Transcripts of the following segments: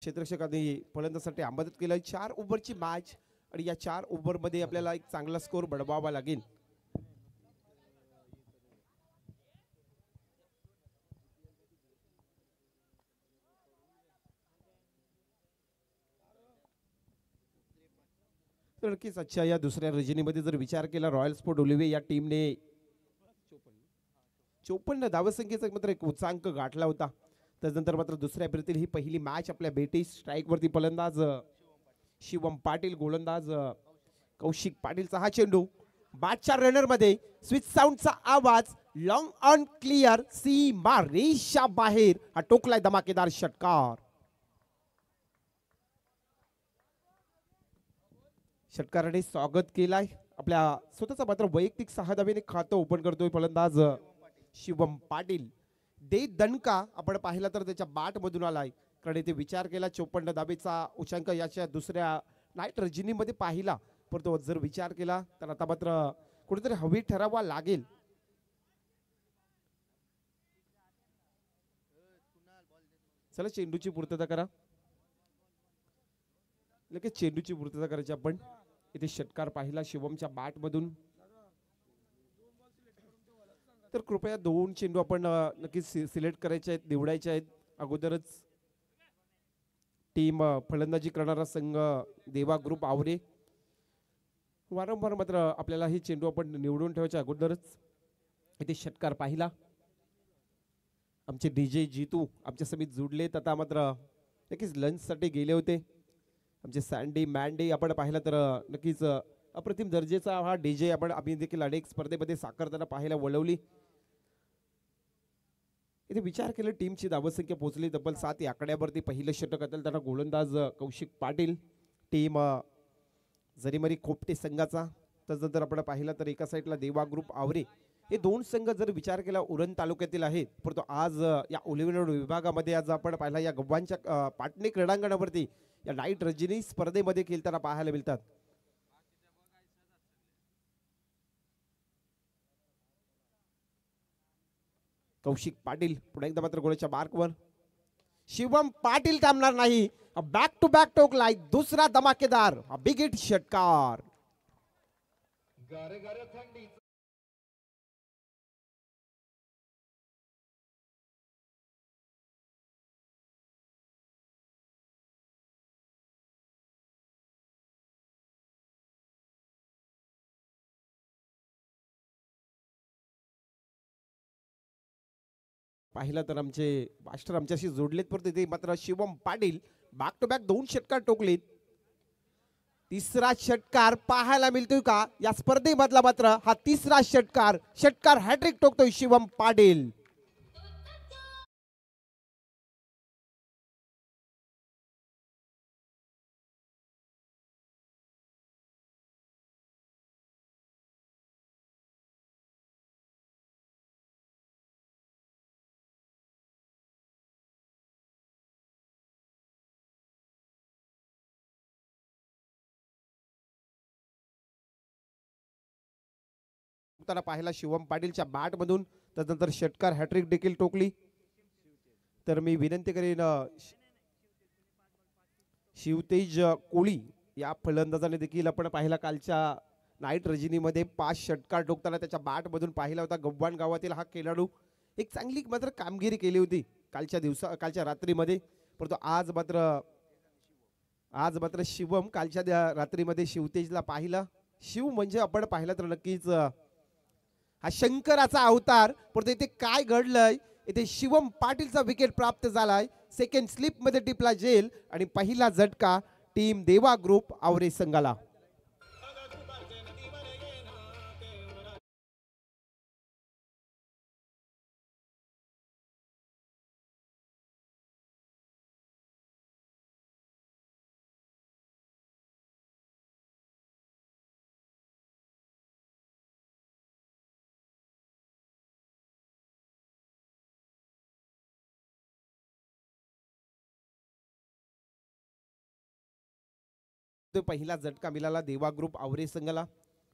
क्षेत्ररक्षकांनी फलंदाजासाठी आमंत्रित केलं. 4 ओव्हरची मॅच आणि या 4 ओव्हरमध्ये आपल्याला एक चांगला स्कोर बनवावा लागेल. तर नक्कीच आजच्या या दुसऱ्या रजनीमध्ये जर विचार केला रॉयल स्पोर्ट ओलिव्हे या टीमने 54 धावसंख्येचा मात्र एक उच्चांक गाठला होता. त्यानंतर मात्र दुसऱ्या फेरीतील ही पहिली मॅच आपल्या बेटी स्ट्राईकवरती फलंदाज शिवम पाटील, गोलंदाज कौशिक पाटीलचा हा चेंडू बॅटच्या रनरमध्ये स्विच साऊंडचा आवाज, लॉंग ऑन क्लिअर, सीमा रेषा बाहेर, हा टोकलाय धमाकेदार षटकार. षटकाराने स्वागत केलाय. आपल्या स्वतःचा मात्र वैयक्तिक 6 धावेने खातं ओपन करतोय फलंदाज शिवम पाटील. दे दणका आपण पाहिला तर त्याच्या बॅट मधून आलाय, कारण इथे विचार केला 54 धावेचा उच्चांक याच्या दुसऱ्या नाईट रजनीमध्ये पाहिला, परंतु जर विचार केला तर आता मात्र कुठेतरी हवी ठरावा लागेल. चला चेंडूची पूर्तता करा, लगेच चेंडूची पूर्तता करायची आपण. इथे षटकार पाहिला शिवमच्या बॅट मधून, तर कृपया 2 चेंडू आपण नक्कीच सिलेक्ट करायचे आहेत, निवडायचे आहेत. अगोदरच टीम फलंदाजी करणारा संघ देवा ग्रुप आवरे वारंवार मात्र आपल्याला हे चेंडू आपण निवडून ठेवायचे अगोदरच. इथे षटकार पाहिला. आमचे डीजे जीतू आमच्या समित जुडलेत, आता मात्र नक्कीच लंचसाठी गेले होते. आमचे सँडी मॅन्डी आपण पाहिलं तर नक्कीच अप्रतिम दर्जेचा हा डीजे आपण आम्ही देखील अनेक स्पर्धेमध्ये साकारताना पाहायला वळवली. इथे विचार केला टीमची धावसंख्या पोहोचली तब्बल 7 या आकड्यावरती. पहिलं षटक असेल त्यांना गोलंदाज कौशिक पाटील, टीम जरीमरी खोपटे संघाचा. त्यानंतर आपण पाहिलं तर एका साईडला देवा ग्रुप आवरे. हे 2 संघ जर विचार केला उरण तालुक्यातील आहेत, परंतु आज या ओलिव्हे विभागामध्ये आज आपण पाहिला या गव्हांच्या पाटणे क्रीडांगणावरती या नाईट रजनी स्पर्धेमध्ये खेळताना पाहायला मिळतात. कौशिक पाटील पुन्हा एकदा मात्र गोळ्याच्या मार्कवर. शिवम पाटील थांबणार नाही, बॅक टू बॅक टोकलाय दुसरा धमाकेदार बिग हिट षटकार. पाहिलं तर आमचे मास्टर आमच्याशी जोडलेत, परंतु तिथे मात्र Shivam Patil back to back 2 षटकार टोकलेत. तिसरा षटकार पाहायला मिळतोय का या स्पर्धेमधला? मात्र हा तिसरा षटकार हॅट्रिक टोकतोय शिवम पाटील. पाहिला शिवम पाटीलच्या बॅट मधून, त्यानंतर षटकार हॅट्रिक देखील टोकली. तर मी विनंती करेन शिवतेज कोळी या फलंदाजाने देखील आपण पाहिला कालच्या नाईट रजनीमध्ये 5 षटकार टोकताना त्याच्या बॅट मधून पाहिला होता. गव्हाण गावातील हा खेळाडू एक चांगली मात्र कामगिरी केली होती कालच्या रात्रीमध्ये, परंतु आज मात्र शिवम कालच्या रात्रीमध्ये शिवतेजला पाहिला. शिव म्हणजे आपण पाहिला तर नक्कीच हा शंकराचा अवतार, परंतु इथे काय घडलंय, इथे शिवम पाटीलचा विकेट प्राप्त झालाय. सेकंड स्लिप मध्ये टिपला जेल आणि पहिला झटका टीम देवा ग्रुप आवरे संघाला. पहिला झटका मिळाला देवा ग्रुप आवरे संघाला.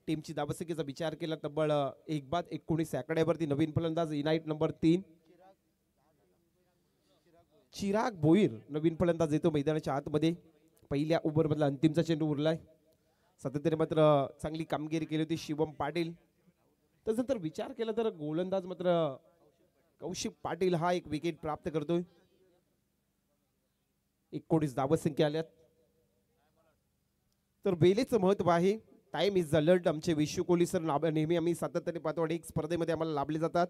टीमची धावसंख्येचा विचार केला तब्बल 1 बाद 19 आकड्यावरती. नवीन फलंदाज इनाईट नंबर 3 चिराग भोईर नवीन फलंदाज येतो मैदानाच्या आतमध्ये. पहिल्या ओव्हरमधला अंतिमचा चेंडू उरलाय. सातत्याने मात्र चांगली कामगिरी केली होती शिवम पाटील. त्यानंतर विचार केला तर गोलंदाज मात्र कौशिक पाटील हा एक विकेट प्राप्त करतोय. 19 धावसंख्या आल्यात. तर वेळेचं महत्व आहे. Time is alert. आमचे विश्व कोहली सर नेहमी आम्ही सातत्याने पाहतो आणि एक स्पर्धेमध्ये आम्हाला लाभले जातात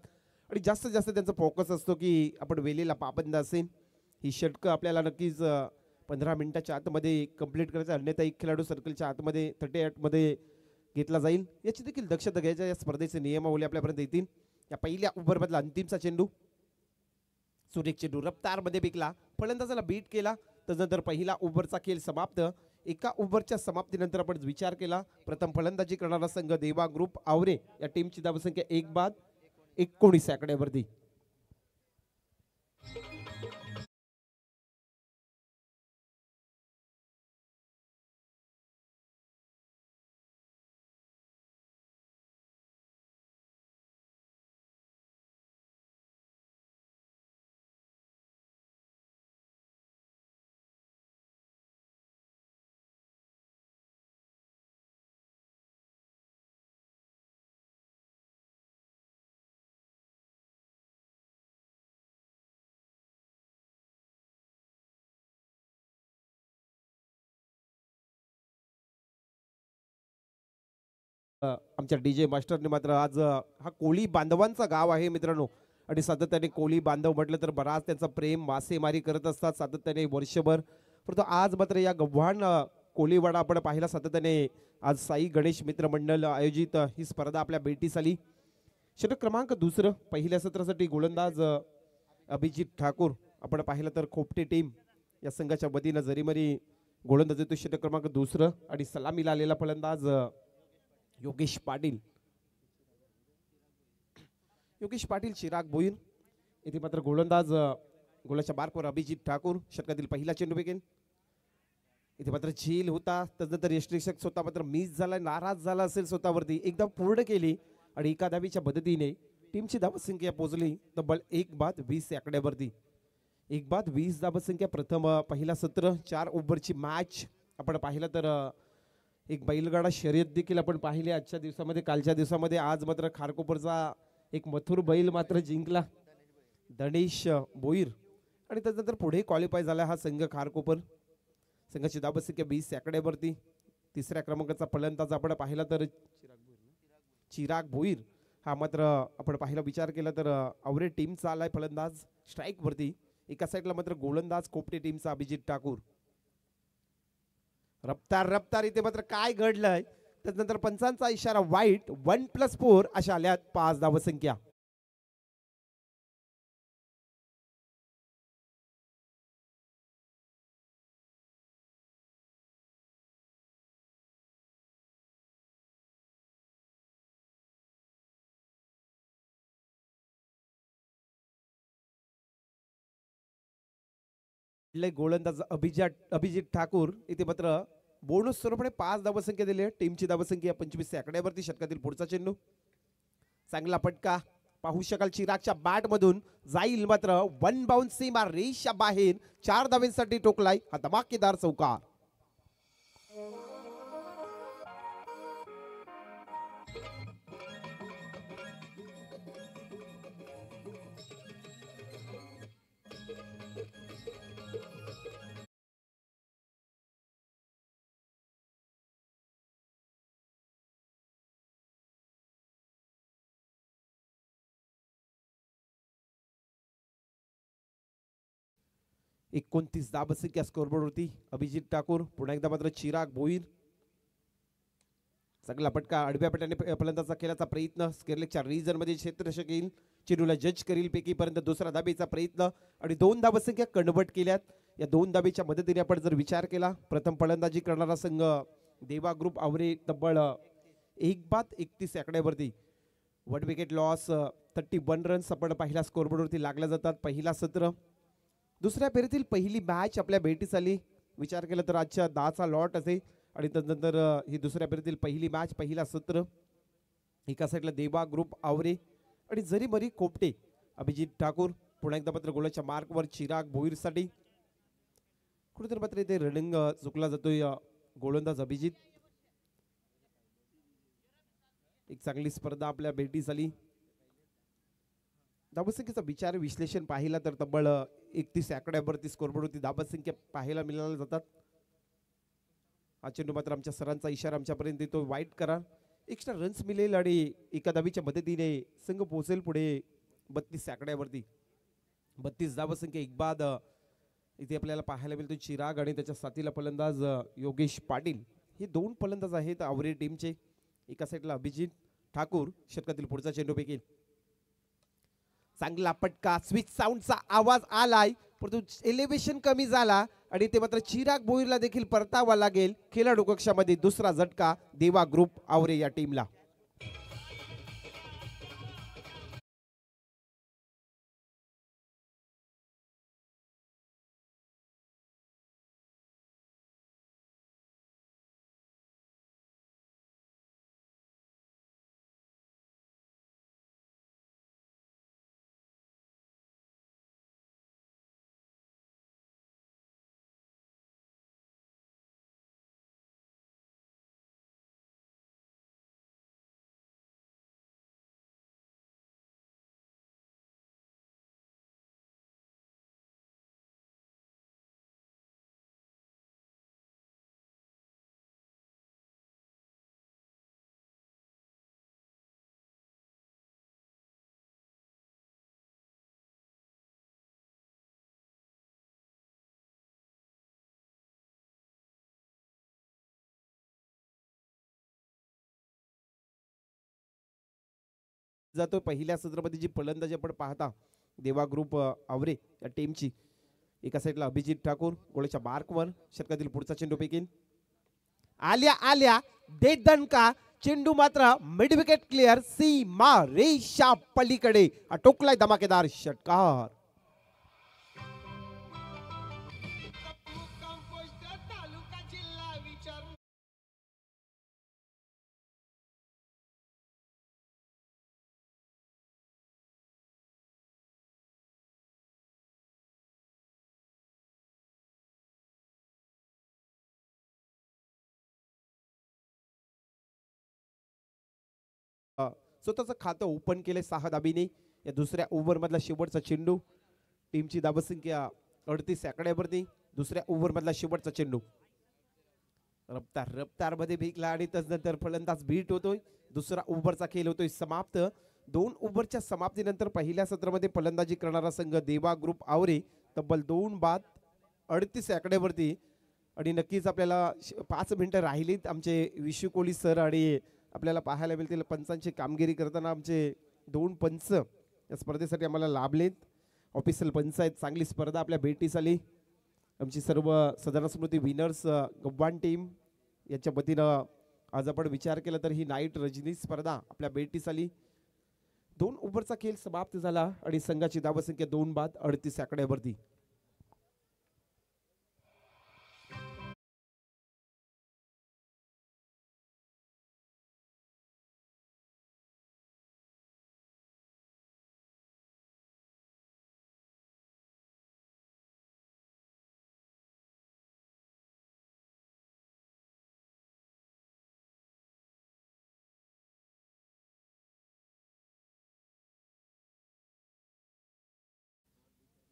आणि जास्तीत जास्त त्यांचा फोकस असतो की आपण वेळेला पाबंद असेल. ही षटकं आपल्याला नक्कीच 15 मिनिटाच्या आतमध्ये कंप्लीट करायचं, अन्यथा एक खेळाडू सर्कलच्या आतमध्ये 38 मध्ये घेतला जाईल. याची देखील दक्षता घ्यायच्या. या स्पर्धेचे नियमावली आपल्यापर्यंत येतील. या पहिल्या ओव्हरमधला अंतिमचा चेंडू सुरेख चेंडू रफ्तारमध्ये पिकला, फलंदाजाला बीट केला. त्यानंतर पहिला ओव्हरचा खेळ समाप्त. एका ओव्हरच्या समाप्तीनंतर आपण विचार केला प्रथम फलंदाजी करणारा संघ देवा ग्रुप आवरे. या टीमची धावसंख्या 1 बाद 19 आकड्यावरती. आमच्या डीजे मास्टरने मात्र आज हा कोळी बांधवांचा गाव आहे मित्रांनो आणि सातत्याने कोळी बांधव म्हटलं तर बराच त्यांचा प्रेम मासेमारी करत असतात सातत्याने वर्षभर. परंतु आज मात्र या गव्हाण कोळीवाडा आपण पाहिला सातत्याने. आज साई गणेश मित्र मंडळ आयोजित ही स्पर्धा आपल्या भेटीस आली. षटक क्रमांक 2 पहिल्या सत्रासाठी गोलंदाज अभिजित ठाकूर आपण पाहिलं तर खोपटे टीम या संघाच्या वतीनं जरीमरी गोलंदाज येतो. षटक क्रमांक 2 आणि सलामीला आलेला फलंदाज योगेश पाटील. योगेश पाटील चिराग भोईर. इथे मात्र गोलंदाज गोलाच्या मार्कवर अभिजित ठाकूर. षटकातील पहिला चेंडू फेकेल. इथे मात्र झील होता. त्यानंतर यष्टीक्षक स्वतः मात्र मिस झाला, नाराज झाला असेल स्वतःवरती. एकदा पूर्ण केली आणि एका धावीच्या मदतीने टीमची धावसंख्या पोहोचली तब्बल 1 बाद 20 आकड्यावरती. 1 बाद 20 धावसंख्या. प्रथम पहिला सत्र 4 ओव्हरची मॅच आपण पाहिलं तर एक बैलगाडा शर्यत देखील आपण पाहिले आजच्या दिवसामध्ये, कालच्या दिवसामध्ये. आज मात्र खारकोपरचा एक मथुर बैल मात्र जिंकला, गणेश भोईर. आणि त्यानंतर पुढे क्वालिफाय झाला हा संघ खारकोपर. संघाची धावसंख्या 20 आकड्यावरती. तिसऱ्या क्रमांकाचा फलंदाज आपण पाहिला तर चिराग भोईर हा मात्र आपण पाहिला विचार केला तर आवरे टीमचा आलाय फलंदाज स्ट्राईक वरती. एका साईडला मात्र गोलंदाज कोपटे टीमचा अभिजित ठाकूर. रफ्तार इथे मात्र काय घडलंय. त्यानंतर पंचांचा इशारा वाईट. 1+4 अशा आल्यात 5 धावसंख्या. गोलंदाज अभिजित ठाकूर. इथे मात्र बोनस स्वरूपाने 5 धावसंख्या दिली. टीमची धावसंख्या 25 आकड्यावरती. षटकातील पुढचा चेंडू चांगला फटका पाहू शकाल चिरागच्या बॅट मधून जाईल मात्र 1 बाउन्स सीमा रेषा बाहेर. 4 धावांसाठी टोकलाय हा धमाकेदार चौकार. एकोणतीस धावसंख्या स्कोरबोर्ड होती. अभिजित ठाकूर. पुन्हा एकदा मात्र चिराग भोईर. चांगला फटका आडव्या पट्ट्याने फलंदाजा केल्याचा प्रयत्न. स्केरलेकच्या रिजन मध्ये क्षेत्ररक्षक येईल, चेंडूला जज करील पैकीपर्यंत. दुसरा धाबेचा प्रयत्न आणि 2 धावसंख्या कन्वर्ट केल्यात. या 2 धाबेच्या मदतीने आपण जर विचार केला प्रथम फलंदाजी करणारा संघ देवा ग्रुप आवरे तब्बल 1 बाद 31 आकड्यावरती. 1 विकेट लॉस 31 रन्स आपण पहिल्या स्कोरबोर्डवरती लागल्या जातात. पहिला सत्र दुसऱ्या फेरीतील पहिली मॅच आपल्या भेटीस आली. विचार केला तर आजच्या 10चा लॉट असेल आणि त्यानंतर ही दुसऱ्या फेरीतील पहिली मॅच पहिला सत्र. एका साईडला देवा ग्रुप आवरे आणि जरी मरी कोपटे. अभिजित ठाकूर पुन्हा एकदा मात्र गोलाच्या मार्कवर चिराग भोईरसाठी कुठेतरी मात्र इथे रनिंग चुकला जातोय गोलंदाज अभिजित. एक चांगली स्पर्धा आपल्या भेटी झाली. धावसंख्येचा विचार विश्लेषण पाहिला तर तब्बल 31 आकड्यावरती स्कोरबोर्डवरती धावसंख्या पाहायला मिळाल्या जातात. हा चेंडू मात्र आमच्या सरांचा इशारा आमच्यापर्यंत येतो, वाईट करा, एक्स्ट्रा रन्स मिळेल आणि एका धावीच्या मदतीने संघ पोहोचेल पुढे 32 आकड्यावरती. 32 धावसंख्या एक बाद इथे आपल्याला पाहायला मिळतो. चिराग आणि त्याच्या साथीला फलंदाज योगेश पाटील हे दोन फलंदाज आहेत आवरे टीमचे. एका साईडला अभिजित ठाकूर षटकातील पुढचा चेंडू फेकेल. चांगला पटका, स्विच साऊंडचा आवाज आलाय परंतु एलिव्हेशन कमी झाला आणि ते मात्र चिराग भोईरला देखील परतावा लागेल. खेळाडू कक्षामध्ये दुसरा झटका देवा ग्रुप आवरे या टीमला. जातो पहिल्या सत्रामध्ये जी फलंदाजी आपण पाहता देवा ग्रुप आवरे या टीमची. एका साईडला अभिजित ठाकूर गोळीच्या मार्कवर षटकातील पुढचा चेंडू फेकेल. आल्या आल्या दे दणका, चेंडू मात्र मिड विकेट क्लिअर, सीमा रेषा पलीकडे टोकलाय धमाकेदार षटकार. स्वतःचं खातं ओपन केले 6 धाबीने. या दुसऱ्या ओव्हर मधला शेवटचा चेंडू, टीमची धावसंख्या 38 आकड्यावरती. दुसऱ्या ओव्हर मधला शेवटचा चेंडू रफ्तार रफ्तार मध्ये भेटला आणि त्यानंतर फलंदाज बीट होतोय. दुसरा ओव्हरचा खेळ होतोय समाप्त. 2 ओव्हरच्या समाप्तीनंतर पहिल्या सत्रामध्ये फलंदाजी करणारा संघ देवा ग्रुप आवरे तब्बल 2 बाद 38 आकड्यावरती. आणि नक्कीच आपल्याला 5 मिनिटं राहिलीत आमचे विशू कोहली सर आणि आपल्याला पाहायला मिळतील पंचांची कामगिरी करताना आमचे 2 पंच या स्पर्धेसाठी आम्हाला लाभलेत. ऑफिशियल पंच आहेत. चांगली स्पर्धा आपल्या भेटीस आली. आमची सर्व सदर स्मृती विनर्स गव्हाण टीम याच्या वतीनं आज आपण विचार केला तर ही नाईट रजनी स्पर्धा आपल्या भेटीस आली. 2 ओव्हरचा खेळ समाप्त झाला आणि संघाची धावसंख्या 2 बाद 38 आकड्यावरती.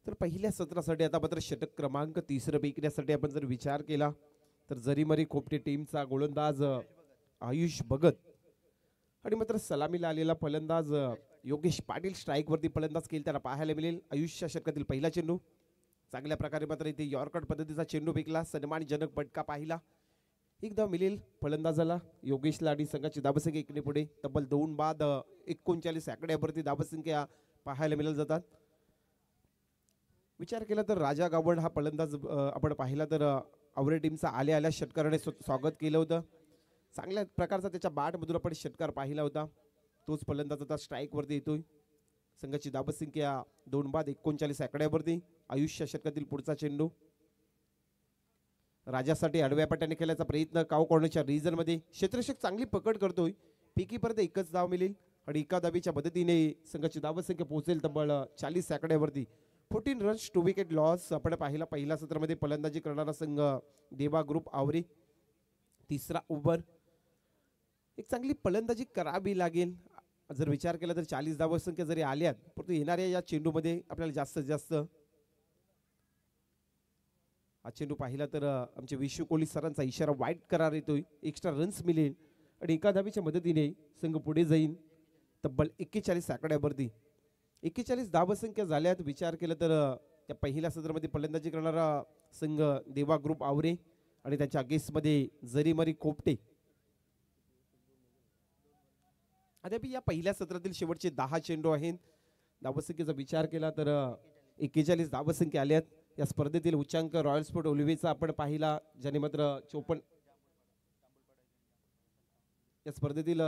तर पहिल्या सत्रासाठी आता मात्र षटक क्रमांक 3 पेकण्यासाठी आपण जर विचार केला तर जरीमरी खोपटे टीमचा गोलंदाज आयुष भगत आणि मात्र सलामीला आलेला फलंदाज योगेश पाटील स्ट्राईक वरती फलंदाज केला त्याला पाहायला मिळेल. आयुषच्या षटकातील पहिला चेंडू चांगल्या प्रकारे मात्र इथे यॉर्कर पद्धतीचा चेंडू फेकला. सन्मानजनक फटका पाहिला. एकदा मिळेल फलंदाजाला योगेशला आणि संघाची धावसंख्या इकडे पुढे तब्बल 2 बाद 39 आकड्यावरती धावसंख्या पाहायला मिळत जातात. विचार केला तर राजा गावंड हा फलंदाज आपण पाहिला तर आवरे टीमचा आल्या आल्या षटकाराने स्वागत केलं होतं. चांगल्या प्रकारचा त्याच्या बॅट मधून आपण षटकार पाहिला होता. तोच फलंदाज आता स्ट्राईक वरती येतोय. संघाची धावसंख्या 2 बाद 39 आकड्यावरती. आयुष्य षटकातील पुढचा चेंडू राजासाठी आडव्या पट्ट्याने खेळण्याचा प्रयत्न काव कॉर्नरच्या रिजन मध्ये. क्षेत्ररक्षक चांगली पकड करतोय. पिकी परत एकच धाव मिळेल. आणि एका धाबीच्या मदतीने संघाची धावसंख्या पोहोचेल तब्बल 40 आकड्यावरती. 14 रन्स 2 विकेट लॉस. आपण पाहिला पहिल्या सत्रामध्ये फलंदाजी करणारा संघ देवा ग्रुप आवरे. तिसरा ओव्हर एक चांगली फलंदाजी करावी लागेल. जर विचार केला तर 40 धावसंख्या जरी आल्यात परंतु येणाऱ्या या चेंडूमध्ये आपल्याला जास्तीत जास्त हा चेंडू पाहिला तर आमचे विश्व कोहली सरांचा इशारा वाईट करार येतोय. एक्स्ट्रा रन्स मिळेल आणि एका धाबीच्या मदतीने संघ पुढे जाईल तब्बल 41 आकड्यावरती. 41 धावसंख्या झाल्यात. विचार केला तर त्या पहिल्या सत्रामध्ये फलंदाजी करणारा संघ देवा ग्रुप आवरे आणि त्यांच्या अगेन्स्टमध्ये जरीमरी कोपटे. अद्याप या पहिल्या सत्रातील शेवटचे 10 चेंडू आहेत. धावसंख्येचा विचार केला तर 41 धावसंख्या आल्यात. या स्पर्धेतील उच्चांक रॉयल स्पोर्ट ओलिव्हेचा आपण पाहिला ज्याने मात्र 54. या स्पर्धेतील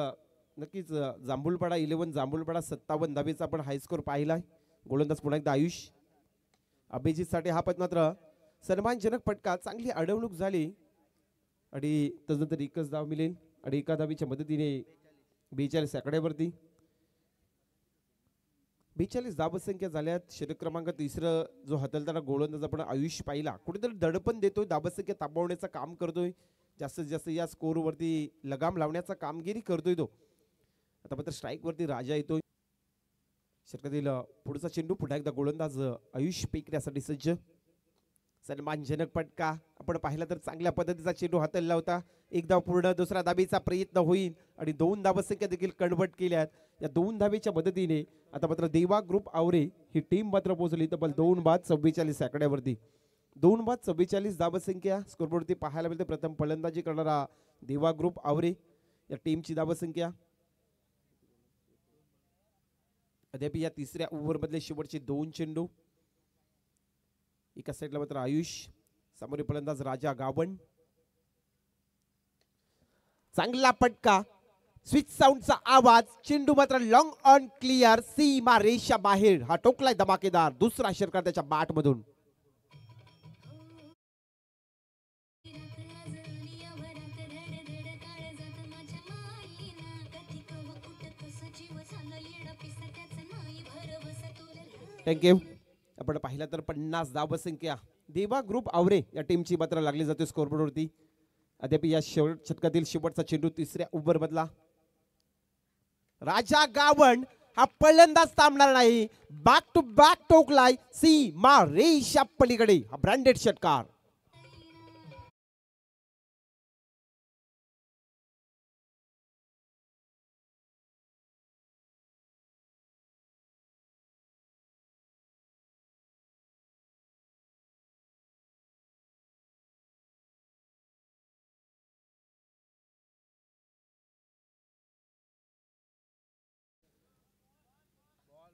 नक्कीच जांभूलपाडा 11 जांभूलपाडा 57 धावेचा आपण हायस्कोर पाहिलाय. गोलंदाज पुन्हा एकदा आयुष अभिजित साठी हा पद मात्र सन्मानजनक फटका. चांगली अडवणूक झाली आणि तदनंतर एकच धाव मिळेल आणि एका धावीच्या मदतीने 42 आकड्यावरती 42 धावसंख्या झाल्यात. षटक क्रमांक 3 जो हाताळताना गोलंदाज आपण आयुष पाहिला कुठेतरी दडपण देतोय. धावसंख्या ताबवण्याचं काम करतोय. जास्तीत जास्त या स्कोरवरती लगाम लावण्याचा कामगिरी करतोय तो. आता मात्र स्ट्राईक वरती राजा येतोय. षटकातील पुढचा चेंडू पुन्हा एकदा गोलंदाज आयुष पेकण्यासाठी सज्ज. सन्मानजनक फटका आपण पाहिला तर चांगल्या पद्धतीचा चेंडू हाताळला होता. एक धाव पूर्ण. दुसरा धाबीचा प्रयत्न होईल आणि 2 धावसंख्या देखील कन्वर्ट केल्यात. या 2 धाबीच्या मदतीने आता मात्र देवा ग्रुप आवरे ही टीम मात्र पोहोचली तब्बल 2 बाद 44 आकड्यावरती. 2 बाद 44 धावसंख्या स्कोरबोर्डवरती पाहायला मिळते. प्रथम फलंदाजी करणारा देवा ग्रुप आवरे या टीमची धावसंख्या. अद्याप या तिसऱ्या ओव्हर मधले शेवटचे 2 चेंडू. एका साईडला मात्र आयुष समोरील फलंदाज राजा गावण. चांगला फटका. स्विच साऊंडचा आवाज. चेंडू मात्र लॉंग ऑन क्लिअर. सीमा रेषा बाहेर. हा टोकलाय धमाकेदार. दुसरा षटकार त्याच्या बॅट मधून. थँक्यू. आपण पाहिला तर 50 धावसंख्या देवा ग्रुप आवरे या टीमची मात्र लागली जाते स्कोरबोर्डवरती. अद्याप या षटकातील शेवटचा चेंडू तिसऱ्या ओव्हर मधला. राजा गावण हा फलंदाज थांबणार नाही. बॅक टू बॅक टोकलाय सीमा रेषा पलीकडे. हा ब्रँडेड षटकार.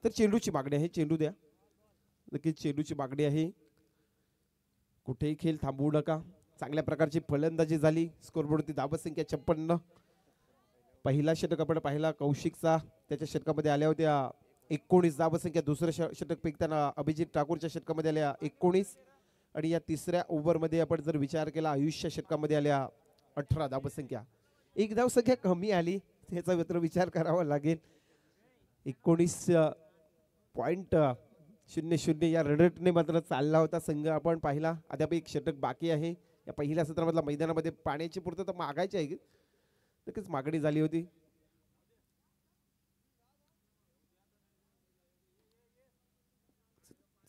तर चेंडूची मागणी आहे. चेंडू द्या. नक्कीच चेंडूची मागणी आहे. कुठेही खेळ थांबवू नका. चांगल्या प्रकारची फलंदाजी झाली. स्कोरबोर्डवरती धावसंख्या 56. पहिला षटक आपण पाहिला कौशिकचा. त्याच्या षटकामध्ये आल्या होत्या 19 धावसंख्या. दुसरं षटक फेकताना अभिजित ठाकूरच्या षटकामध्ये आल्या 19 आणि या तिसऱ्या ओव्हर मध्ये आपण जर विचार केला आयुष्य षटकामध्ये आल्या 18 धावसंख्या. एक धावसंख्या कमी आली त्याचा मात्र विचार करावा लागेल. 19.00 या रनरेटने मात्र चालला होता संघ आपण पाहिला. अद्याप एक षटक बाकी आहे. या पहिल्या सत्रामधला मैदानामध्ये पाण्याची पूर्तता मागायची आहे. नक्कीच मागणी झाली होती.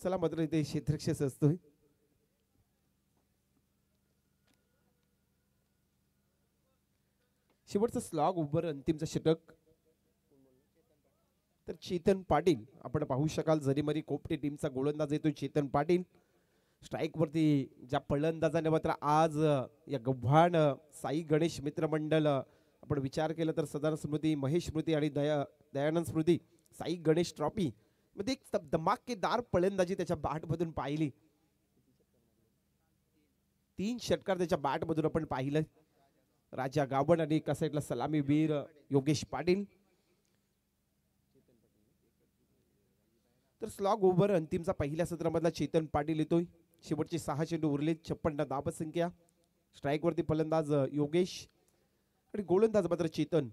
चला मात्र इथे क्षेत्रक्षेच असतोय. शेवटचा स्लॉग ओव्हर अंतिमचा षटक तर चेतन पाटील आपण पाहू शकाल. जरीमरी कोपटे टीमचा गोलंदाज येतो चेतन पाटील. स्ट्राईक वरती ज्या फलंदाजाने मात्र आज या गव्हाण साई गणेश मित्रमंडळ आपण विचार केला तर सदानंद स्मृती महेश स्मृती आणि दयानंद स्मृती साई गणेश ट्रॉफी मध्ये एक धमाकेदार फलंदाजी त्याच्या बॅट मधून पाहिली. 3 षटकार त्याच्या बॅट मधून आपण पाहिलं. राजा गावण आणि एका साईडला सलामी वीर योगेश पाटील. तर स्लॉग ओव्हर अंतिमचा पहिल्या सत्रामधला चेतन पाटील येतोय. शेवटचे 6 चेंडू उरले. 56 धावसंख्या. स्ट्राईक वरती फलंदाज योगेश आणि गोलंदाज मात्र चेतन.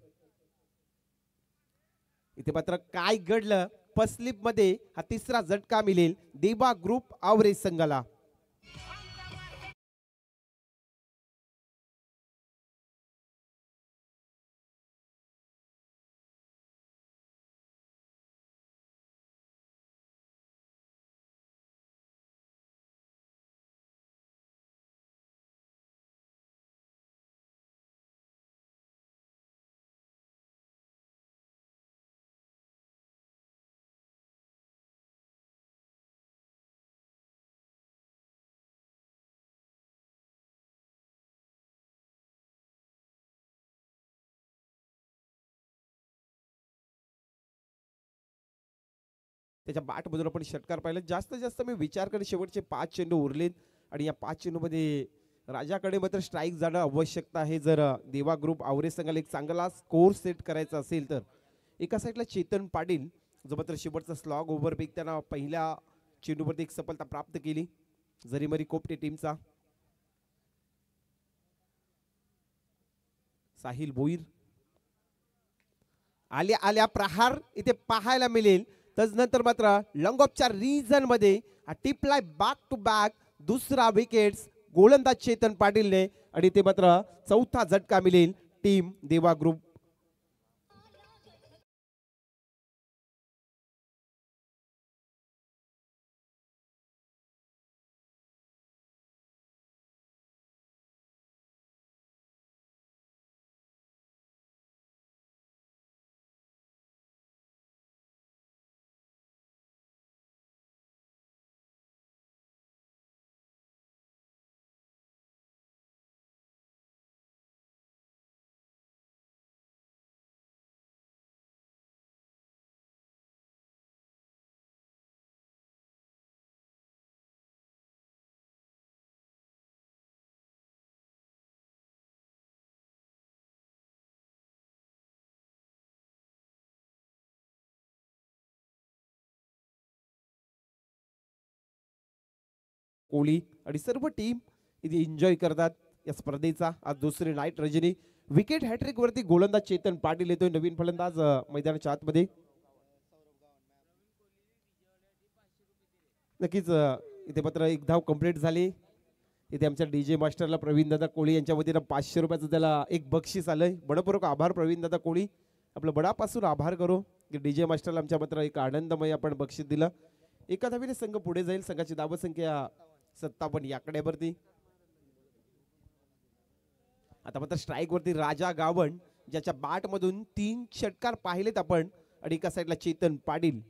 इथे मात्र काय घडलं, फर्स्ट स्लिप मध्ये हा तिसरा झटका मिळेल देवा ग्रुप आवरे संघाला. त्याच्या बाट मधून आपण षटकार पाहिलं. जास्तीत जास्त मी विचार करेन शेवटचे 5 चेंडू उरलेत आणि या 5 चेंडू मध्ये राजाकडे मात्र स्ट्राईक जाणं आवश्यकता आहे. जर देवा ग्रुप आवरे संघाला एक चांगला स्कोर सेट करायचा असेल तर. एका साईडला चेतन पाटील जो मात्र शेवटचा स्लॉग ओव्हर पिक त्यानं पहिल्या चेंडूवरती एक सफलता प्राप्त केली जरीमरी कोपटे टीमचा. साहिल भोईर आल्या आल्या प्रहार इथे पाहायला मिळेल. त्यानंतर मात्र लॉंगऑफच्या रिजन मध्ये टिपलाय बॅक टू बॅक दुसरा विकेट्स गोलंदाज चेतन पाटीलने आणि ते मात्र चौथा झटका मिळेल टीम देवा ग्रुप. कोहली आणि सर्व टीम इथे एन्जॉय करतात या स्पर्धेचा. आज दुसरी नाईट रजनी विकेट हॅट्रिक वरती गोलंदाज चेतन पाटील येतोय नवीन फलंदाज मैदानाच्या आतमध्ये. नक्कीच इथे मात्र एक धाव कंप्लीट झाली. इथे आमच्या डीजे मास्टरला प्रवीण दादा कोळी यांच्या वतीनं 500 रुपयाचं त्याला एक बक्षीस आलंय. बडपूर्वक आभार प्रवीण दादा कोळी, आपलं बडापासून आभार करो की डीजे मास्टरला आमच्या मात्र एक आनंदमय आपण बक्षीस दिलं. एका धावीने संघ पुढे जाईल. संघाची धावसंख्या 57 या आकड्यावरती. आता मात्र स्ट्राईक वरती राजा गावण ज्याच्या बॅट मधून 3 षटकार पाहिलेत आपण आणि एका साईडला चेतन पाटील.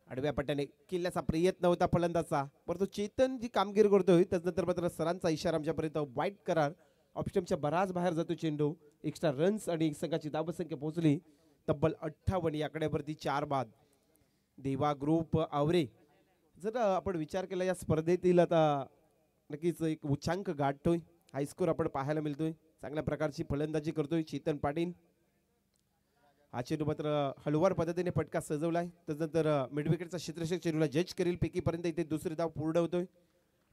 आडव्या पट्ट्याने किल्ल्याचा प्रयत्न होता फलंदाजचा, परंतु चेतन जी कामगिरी करतोय त्यानंतर मात्र सरांचा इशारा आमच्यापर्यंत वाईट करार ऑप्शनच्या बराच बाहेर जातो चेंडू. एक्स्ट्रा रन्स आणि संघाची धावसंख्या पोहोचली तब्बल 58 या आकड्यावरती 4 बाद. देवा ग्रुप आवरे जर आपण विचार केला या स्पर्धेतील आता नक्कीच एक उच्चांक गाठतोय. हायस्कोर आपण पाहायला मिळतोय. चांगल्या प्रकारची फलंदाजी करतोय चेतन पाटील. हा चेंडू मात्र हलवार पद्धतीने फटका सजवलाय. त्यानंतर मिड विकेटचा क्षेत्ररक्षक चेंडूला जज करेल पैकीपर्यंत इथे दुसरी धाव पूर्ण होतोय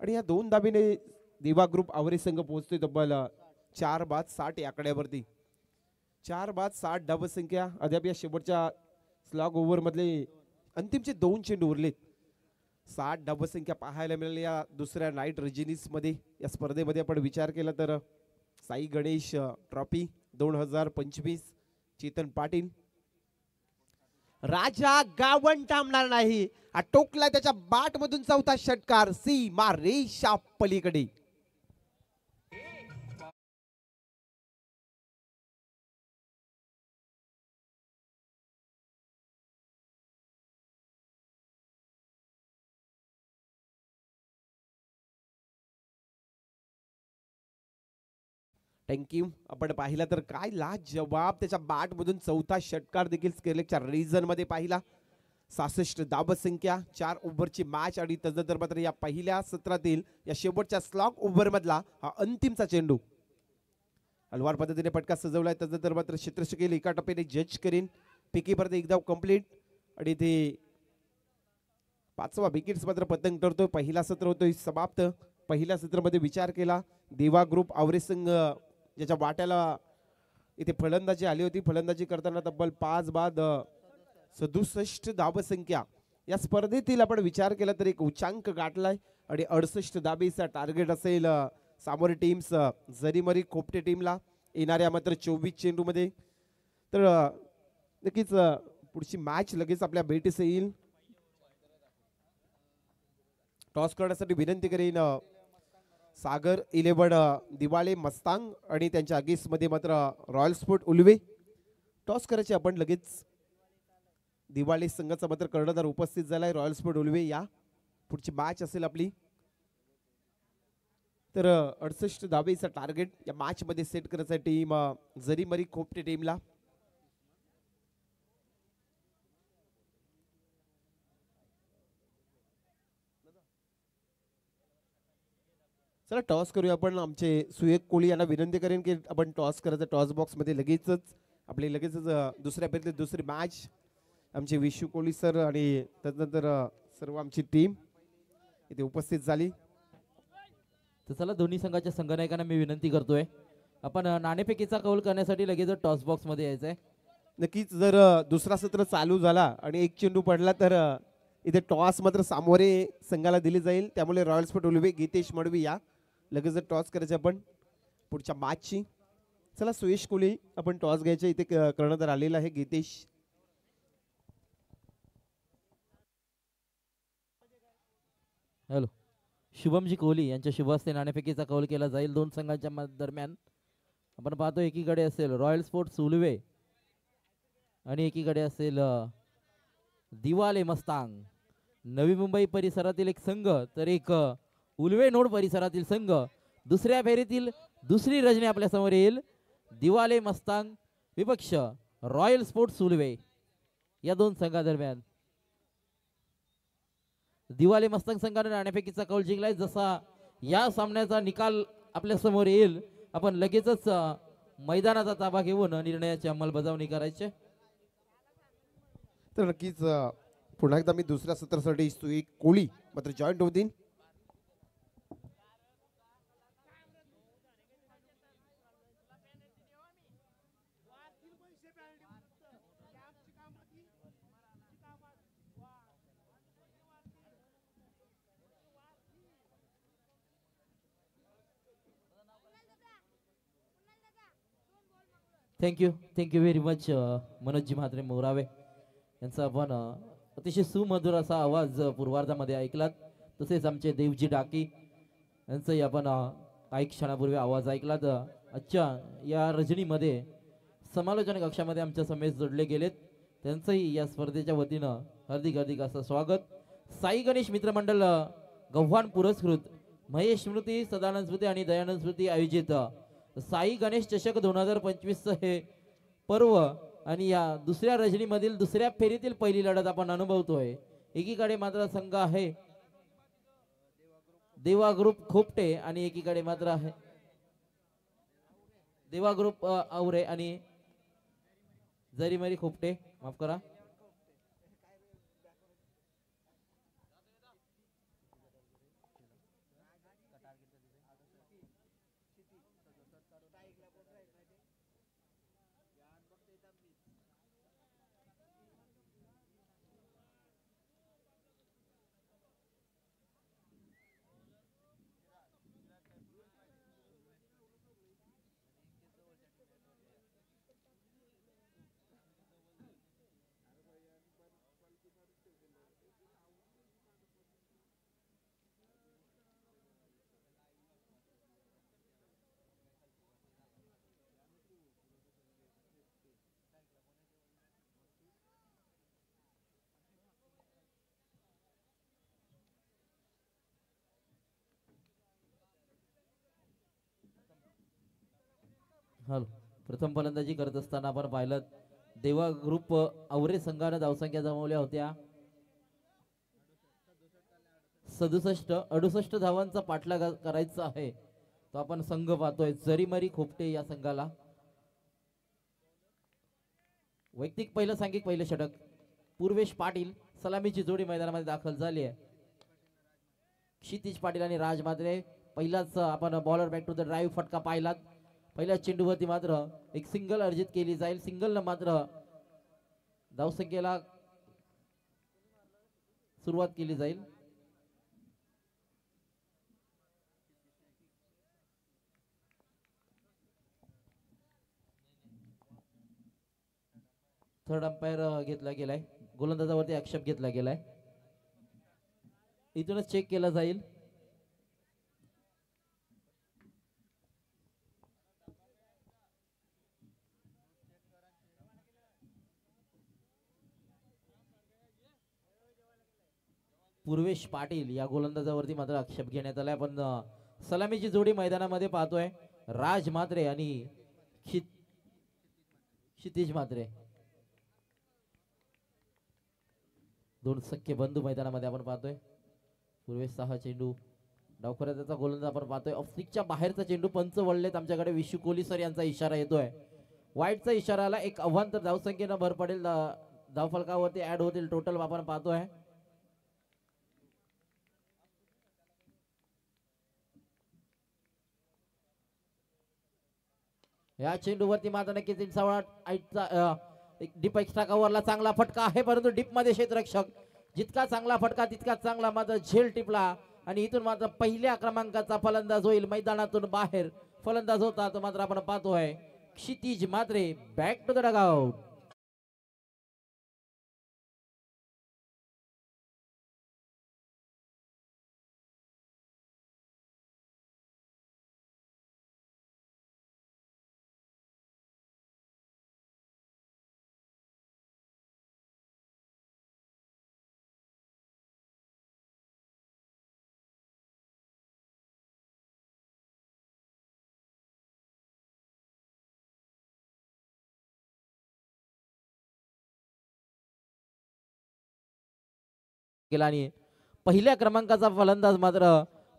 आणि या 2 धाबीने देवा ग्रुप आवरे संघ पोहोचतोय तब्बल 4 बाद 60 या आकड्यावरती. 4 बाद 60 धावसंख्या. अद्याप या शेवटच्या स्लॉग ओव्हर मधले अंतिमचे 2 चेंडू उरलेत. 60 धावसंख्या पाहायला मिळाली या दुसऱ्या नाईट रजिनीस मध्ये. या स्पर्धेमध्ये आपण विचार केला तर साई गणेश ट्रॉफी 2025 चेतन पाटील. राजा गावण थांबणार नाही. हा टोकला त्याच्या बाट मधून चौथा षटकार सीमा रेषा पलीकडे. थँक्यू. आपण पाहिला तर काय लाजवाब त्याच्या बॅट मधून चौथा षटकार देखील स्केलेकच्या रिजन मध्ये पाहिला. 66 धावसंख्या 4 ओव्हरची मॅच आणि त्यानंतर मात्र या पहिल्या सत्रातील या शेवटच्या स्लॉग ओव्हर मधला हा अंतिमचा चेंडू हलवार पद्धतीने फटका सजवलाय. त्यानंतर मात्र क्षेत्ररक्षक एका टप्प्याने जज करीन. पिकीपर्यंत एक धाव कंप्लीट आणि ते 5वा विकेट्स मात्र पतंग ठरतोय. पहिला सत्र होतोय समाप्त. पहिल्या सत्रामध्ये विचार केला देवा ग्रुप आवरे संघ ज्याच्या वाट्याला इथे फलंदाजी आली होती. फलंदाजी करताना तब्बल 5 बाद 67 धावसंख्या या स्पर्धेतील आपण विचार केला तर एक उच्चांक गाठलाय आणि 68 धाबेचा टार्गेट असेल सामोरे टीम्स जरीमरी खोपटे टीमला येणाऱ्या मात्र 24 चेंडूमध्ये. तर नक्कीच पुढची मॅच लगेच आपल्या भेटीस येईल. टॉस करण्यासाठी विनंती करेन सागर 11 दिवाळे मस्तांग आणि त्यांच्या अगेन्स्ट मध्ये मात्र रॉयल स्पोर्ट उलवे. टॉस करायचे आपण लगेच. दिवाळी संघाचा मात्र कर्णधार उपस्थित झालाय रॉयल स्पोर्ट उलवे. या पुढची मॅच असेल आपली. तर 68 धावेचा टार्गेट या मॅच मध्ये सेट करायचा टीम जरीमरी खोपटे टीमला. चला टॉस करूया आपण. आमचे सुयोग कोळी यांना विनंती करेन की आपण टॉस करायचं. टॉस बॉक्स मध्ये लगेचच आपली दुसऱ्या फेरीतली दुसरी मॅच आमचे विशू कोळी सर आणि त्यानंतर सर्व आमची टीम इथे उपस्थित झाली. तर चला दोन्ही संघाच्या संघनायकांना मी विनंती करतोय आपण नाणेफेकीचा कौल करण्यासाठी लगेच टॉस बॉक्स मध्ये यायचंय. नक्कीच जर दुसरा सत्र चालू झाला आणि एक चेंडू पडला तर इथे टॉस मात्र सामोरे संघाला दिली जाईल. त्यामुळे रॉयल स्पोर्ट उलवे गीतेश मडवी या लगेच टॉस करायचे आपण पुढच्या मॅचची. चला सुयश कोहली आपण टॉस घ्यायचे. इथे कर्णधार आलेला आहे गीतेश. हॅलो. शुभमजी कोहली यांच्या शुभ हस्ते नाणेफेकीचा कौल केला जाईल. दोन संघांच्या दरम्यान आपण पाहतो एकीकडे असेल रॉयल स्पोर्ट्स उलवे आणि एकीकडे असेल दिवाले मस्तांग. नवी मुंबई परिसरातील एक संघ तर एक उलवे नोड परिसरातील संघ. दुसऱ्या फेरीतील दुसरी रजनी आपल्या समोर येईल. दिवाले मस्तांग विपक्ष रॉयल स्पोर्ट्स उलवे. या दोन संघादरम्यान दिवाले मस्तांग संघाने नाणेफेकीचा कौल जिंकलाय. जसा या सामन्याचा निकाल आपल्या समोर येईल आपण लगेचच मैदानाचा ताबा घेऊन निर्णयाची अंमलबजावणी करायची. तर नक्कीच पुन्हा एकदा मी दुसऱ्या सत्रासाठी सुयोग कोहली मात्र जॉईंट होतील. Thank you very much Manojji Mhatre Morawe यांचा आपण अतिशय सुमधुर असा आवाज पूर्वार्धामध्ये ऐकलात. तसेच आमचे देवजी डाकी यांचाही आपण काही क्षणापूर्वी आवाज ऐकलात. आजच्या या रजनीमध्ये समालोचन कक्षामध्ये आमच्या समेत जोडले गेलेत त्यांचंही या स्पर्धेच्या वतीनं हार्दिक असं स्वागत. साई गणेश मित्रमंडळ गव्हाण पुरस्कृत महेश स्मृती सदानंद स्मृती आणि दयानंद स्मृती आयोजित साई गणेश चषक 2025 हे पर्व आणि या दुसऱ्या रजनीमधील दुसऱ्या फेरीतील पहिली लढत आपण अनुभवतोय. एकीकडे मात्र संघ आहे देवा ग्रुप खोपटे आणि एकीकडे मात्र आहे देवा ग्रुप आवरे आणि जरीमरी खोपटे. माफ करा. हॅलो. प्रथम फलंदाजी करत असताना आपण पाहिलं देवा ग्रुप आवरे संघाने धावसंख्या जमवल्या होत्या 68 धावांचा पाठलाग करायचा आहे. तो आपण संघ पाहतोय जरीमरी खोपटे या संघाला. वैयक्तिक सांघिक पहिलं षटक पूर्वेश पाटील सलामीची जोडी मैदानामध्ये दाखल झाली आहे. क्षितिज पाटील आणि राज मात्रे पहिलाच आपण bowler back to the drive फटका पाहिलात. पहिल्या चेंडूवरती मात्र एक सिंगल अर्जित केली जाईल. सिंगल न मात्र धावसंख्येला सुरुवात केली जाईल. थर्ड अंपायर घेतला गेलाय. गोलंदाजावरती आक्षेप घेतला गेलाय. इथूनच चेक केला जाईल. पूर्वेश पाटील या गोलंदाजावरती मात्र आक्षेप घेण्यात आलाय. पण सलामीची जोडी मैदानामध्ये पाहतोय राज म्हात्रे आणि क्षितिज म्हात्रे, दोन सख्खे बंधू मैदानामध्ये आपण पाहतोय. पूर्वेशचा हा चेंडू डावखऱ्या त्याचा गोलंदाज आपण पाहतोय. ऑफस्टिकच्या बाहेरचा चेंडू पंच वळलेत आमच्याकडे. विशू कोहली सर यांचा इशारा येतोय. वाईटचा इशारा आला. एक आव्हान तर धावसंख्येनं भर पडेल. धावफलकावरती ऍड होतील. टोटल आपण पाहतोय या चेंडूवरती मात्र नक्कीच डीप एक्स्ट्रा कव्हरला चांगला फटका आहे. परंतु डीप मध्ये क्षेत्ररक्षक जितका चांगला फटका तितका चांगला मात्र झेल टिपला आणि इथून मात्र पहिल्या क्रमांकाचा फलंदाज होईल. मैदानातून बाहेर फलंदाज होता तो मात्र आपण पाहतोय Kshitij Mhatre. Back to the dugout. केला आणि पहिल्या क्रमांकाचा फलंदाज मात्र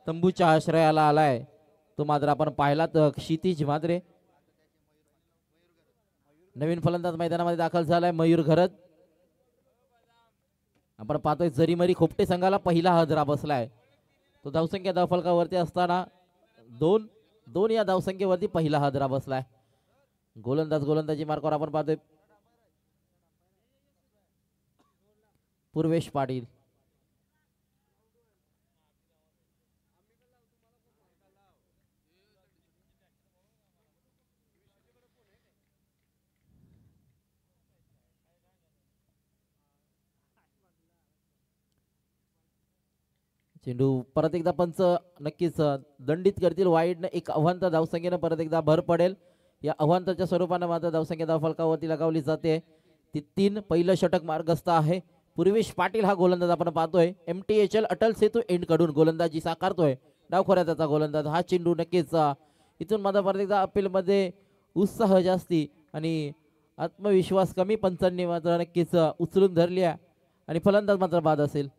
तंबूच्या आश्रयाला आलाय. तो मात्र आपण पाहिला तर क्षितिज म्हात्रे. नवीन फलंदाज मैदानामध्ये दाखल झालाय मयूर घरत. आपण पाहतोय जरीमरी खोपटे संघाला पहिला हादरा बसलाय. तो धावसंख्या धावफलकावरती असताना दोन या धावसंख्येवरती पहिला हादरा बसलाय. गोलंदाजी मार्कावर आपण पाहतोय पूर्वेश पाटील. चेंडू परत एकदा पंच नक्कीच दंडित करतील. वाईडनं एक अवांत धावसंख्येनं परत एकदा भर पडेल. या अवांतच्या स्वरूपानं मात्र धावसंख्या धावफलकावरती लगावली जाते. ती 3. पहिलं षटक मार्गस्थ आहे. पूर्वेश पाटील हा गोलंदाज आपण पाहतोय. MTHL अटल सेतू एंड कडून गोलंदाजी साकारतोय. डावखोऱ्या त्याचा गोलंदाज. हा चेंडू नक्कीच इथून मात्र परत एकदा अपील मध्ये उत्साह जास्ती आणि आत्मविश्वास कमी. पंचांनी मात्र नक्कीच उचलून धरली आणि फलंदाज मात्र बाद असेल.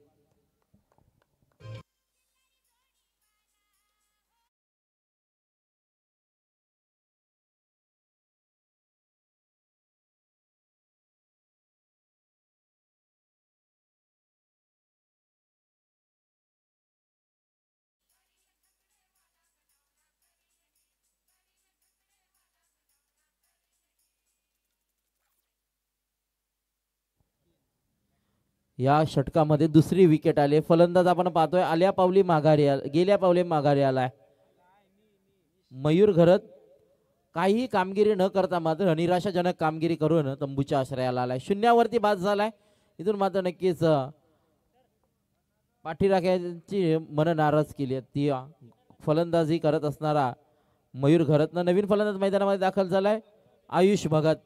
या षटकामध्ये दुसरी विकेट आली. फलंदाज आपण पाहतोय गेल्या पावली माघारी आलाय. मयूर घरत काही कामगिरी न करता मात्र निराशाजनक कामगिरी करून तंबूच्या आश्रयाला आलाय. 0वरती बाद झालाय. इथून मात्र नक्कीच पाठीराख्यांची मन नाराज केली. ती फलंदाजी करत असणारा मयूर घरतनं नवीन फलंदाज मैदानामध्ये दाखल झालाय आयुष भगत.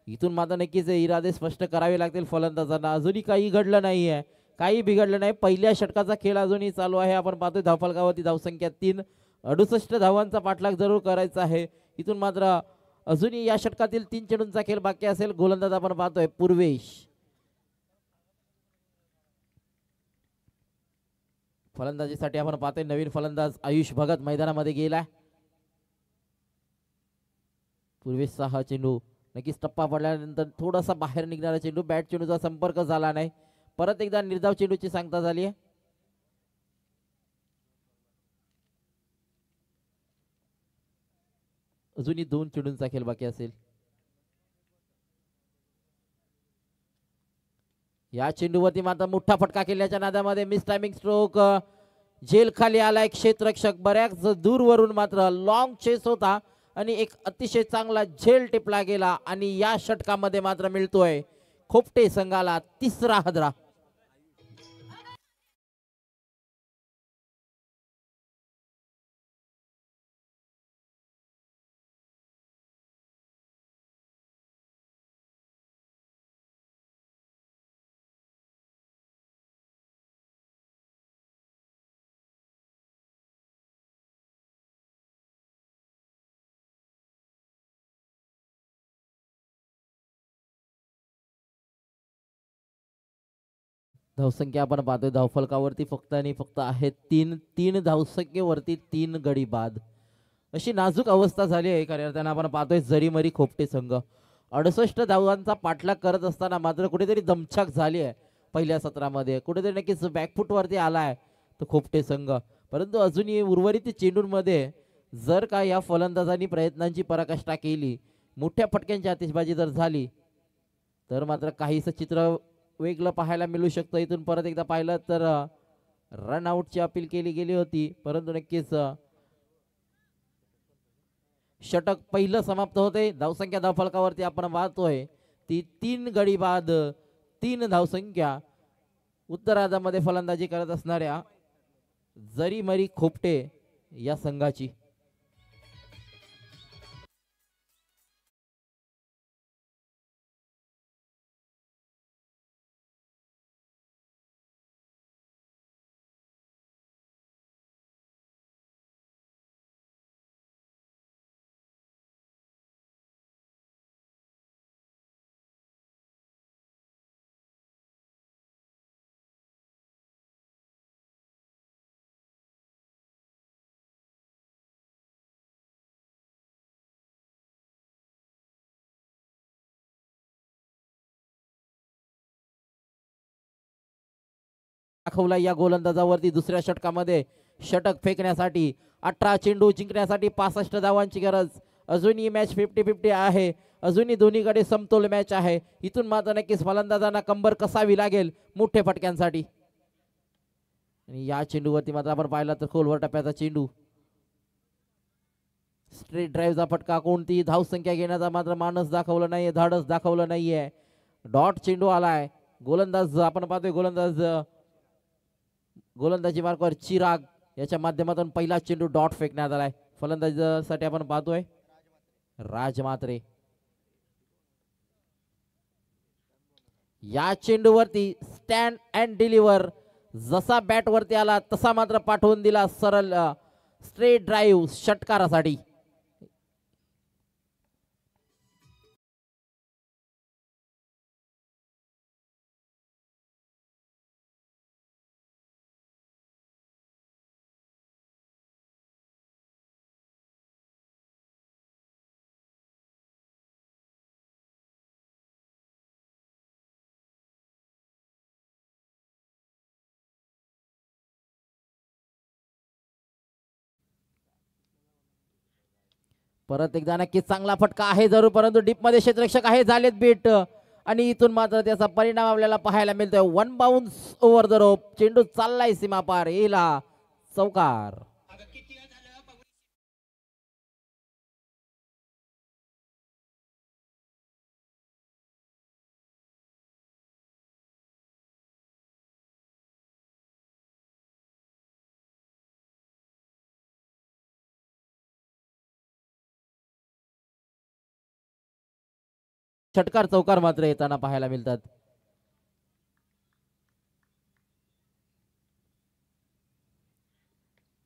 इथून मात्र नक्कीच इरादे स्पष्ट करावे लागतील फलंदाजांना. अजूनही काही घडलं नाहीये, काही बिघडलं नाही. पहिल्या षटकाचा खेळ अजूनही चालू आहे. आपण पाहतोय धावफलकावरती धावसंख्या 3. 68 धावांचा पाठलाग जरूर करायचा आहे. इथून मात्र अजूनही या षटकातील 3 चेंडूंचा खेळ बाकी असेल. गोलंदाज आपण पाहतोय पूर्वेश. फलंदाजीसाठी आपण पाहतोय नवीन फलंदाज आयुष भगत मैदानामध्ये गेलाय. पूर्वेशचा हा चेंडू नक्कीच टप्पा पडल्यानंतर थोडासा बाहेर निघणारा चेंडू. बॅट चेंडूचा संपर्क झाला नाही. परत एकदा निर्धाव चेंडूची सांगता झाली आहे. अजूनही 2 चेंडूंचा खेळ बाकी असेल. या चेंडूवरती मात्र मोठा फटका केल्याच्या नादामध्ये मिस टायमिंग स्ट्रोक, झेल खाली आलाय क्षेत्ररक्षक, बऱ्याच दूरवरून मात्र लॉंग चेस होता आणि एक अतिशय चांगला झेल टिपला गेला आणि या षटकामध्ये मात्र मिळतोय खोपटे संघाला तिसरा हदरा. धावसंख्या आपण पाहतोय धावफलकावरती फक्त आणि फक्त आहे तीन धावसंख्येवरती 3 गडी बाद. अशी नाजूक अवस्था झाली आहे खऱ्या अर्थानं. आपण पाहतोय जरीमरी खोपटे संघ 68 धावांचा पाठलाग करत असताना मात्र कुठेतरी दमछाक झाली आहे पहिल्या सत्रामध्ये. कुठेतरी नक्कीच बॅकफुटवरती आलाय तो खोपटे संघ. परंतु अजूनही उर्वरित चेंडूंमध्ये जर का या फलंदाजांनी प्रयत्नांची पराकाष्ठा केली, मोठ्या फटक्यांची आतिषबाजी जर झाली तर मात्र काहीसं चित्र वेगळं पाहायला मिळू शकतं. इथून परत एकदा पाहिलं तर रन आउटची अपील केली गेली होती, परंतु नक्कीच षटक पहिलं समाप्त होते. धावसंख्या धावफलकावरती आपण पाहतोय ती 3 गडी बाद 3 धावसंख्या उत्तरार्धामध्ये फलंदाजी करत असणाऱ्या जरीमरी खोपटे या संघाची. दाखवला या गोलंदाजावरती दुसऱ्या षटकामध्ये. षटक फेकण्यासाठी 18 चेंडू जिंकण्यासाठी 65 धावांची गरज. अजूनही मॅच 50-50 आहे. अजूनही दोन्हीकडे समतोल मॅच आहे. इथून मात्र नक्कीच फलंदाजांना कंबर कसावी लागेल मोठ्या फटक्यांसाठी. आणि या चेंडूवरती मात्र आपण पाहिलं तर खोलवर टप्प्याचा चेंडू, स्ट्रेट ड्राईव्हचा फटका. कोणतीही धावसंख्या घेण्याचा मात्र मानस दाखवलं नाहीये, धाडस दाखवलं नाहीये. डॉट चेंडू आलाय. गोलंदाज आपण पाहतोय गोलंदाजी मार्कवर चिराग याच्या माध्यमातून पहिला चेंडू डॉट फेकण्यात आलाय. फलंदाजीसाठी आपण पाहतोय राजमात्रे. या चेंडूवरती स्टँड अँड डिलिव्हर, जसा बॅट वरती आला तसा मात्र पाठवून दिला सरळ स्ट्रेट ड्राईव्ह षटकारासाठी. परत एकदा नक्कीच चांगला फटका आहे जरूर, परंतु डीप मध्ये क्षेत्ररक्षक आहे, झालेत बीट आणि इथून मात्र त्याचा परिणाम आपल्याला पाहायला मिळतोय. 1 बाउन्स ओव्हर द रोप. चेंडू चाललाय सीमापार, येला चौकार. षटकार चौकार मात्र येताना पाहायला मिळतात.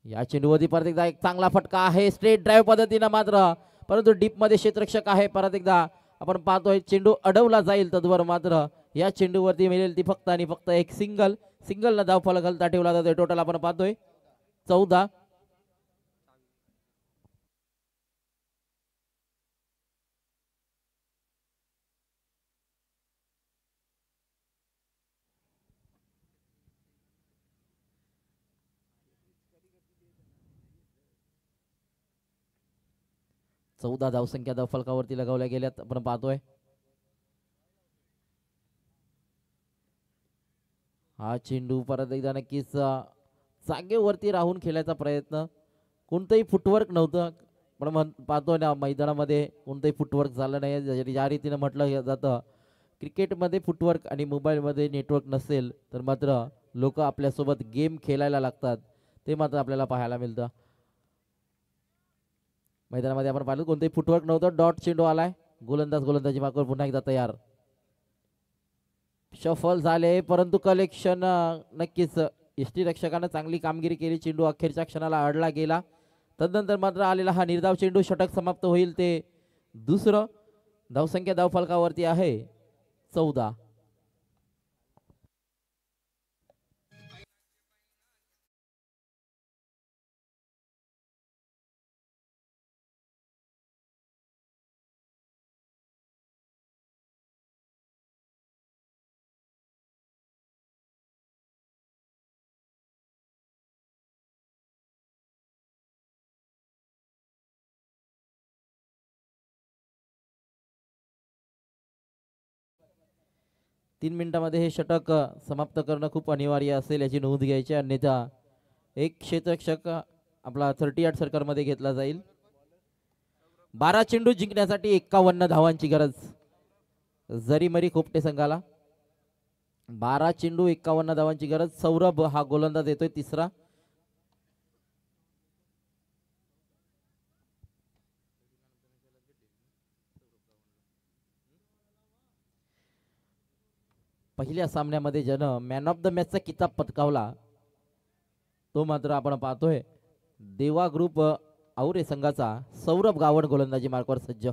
या चेंडूवरती परत एकदा एक चांगला फटका आहे स्ट्रेट ड्राईव्ह पद्धतीनं मात्र, परंतु डीप मध्ये क्षेत्ररक्षक आहे. परत एकदा आपण पाहतोय चेंडू अडवला जाईल तद्वर मात्र या चेंडूवरती मिळेल ती फक्त आणि फक्त एक सिंगल न धावफलक घालता ठेवला जातोय. टोटल आपण पाहतोय 14. धावसंख्या धावफलकावरती लगावल्या गेल्यात आपण पाहतोय. हा चेंडू परत एकदा नक्कीच जागेवरती राहून खेळायचा प्रयत्न. कोणतंही फुटवर्क नव्हतं, पण पाहतो ना मैदानामध्ये कोणतंही फुटवर्क झालं नाही. ज्या रीतीनं म्हटलं जातं क्रिकेटमध्ये फुटवर्क आणि मोबाईलमध्ये नेटवर्क नसेल तर मात्र लोक आपल्यासोबत गेम खेळायला लागतात, ते मात्र आपल्याला पाहायला मिळतं. मैदानामध्ये आपण पाहिलं कोणतंही फुटवर्क नव्हतं. डॉट चेंडू आलाय. गोलंदाजी मार्कवर पुन्हा एकदा तयार. शफल झाले परंतु कलेक्शन नक्कीच यष्टीरक्षकानं चांगली कामगिरी केली. चेंडू अखेरच्या क्षणाला अडला गेला. तदनंतर मात्र आलेला हा निर्धाव चेंडू षटक समाप्त होईल ते दुसरं. धावसंख्या धावफलकावरती आहे 14. तीन मिनिटांमध्ये हे षटक समाप्त करणं खूप अनिवार्य असेल याची नोंद घ्यायची. अन्यथा एक क्षेत्ररक्षक आपला 38 सर्कलमध्ये घेतला जाईल. 12 चेंडू जिंकण्यासाठी 51 धावांची गरज जरीमरी खोपटे संघाला. 12 चेंडू 51 धावांची गरज. सौरभ हा गोलंदाज येतोय तिसरा. पहिल्या सामन्यामध्ये ज्यानं मॅन ऑफ द मॅचचा किताब पटकावला तो मात्र आपण पाहतोय देवा ग्रुप आवरे संघाचा सौरभ गावण गोलंदाजी मार्कवर सज्ज.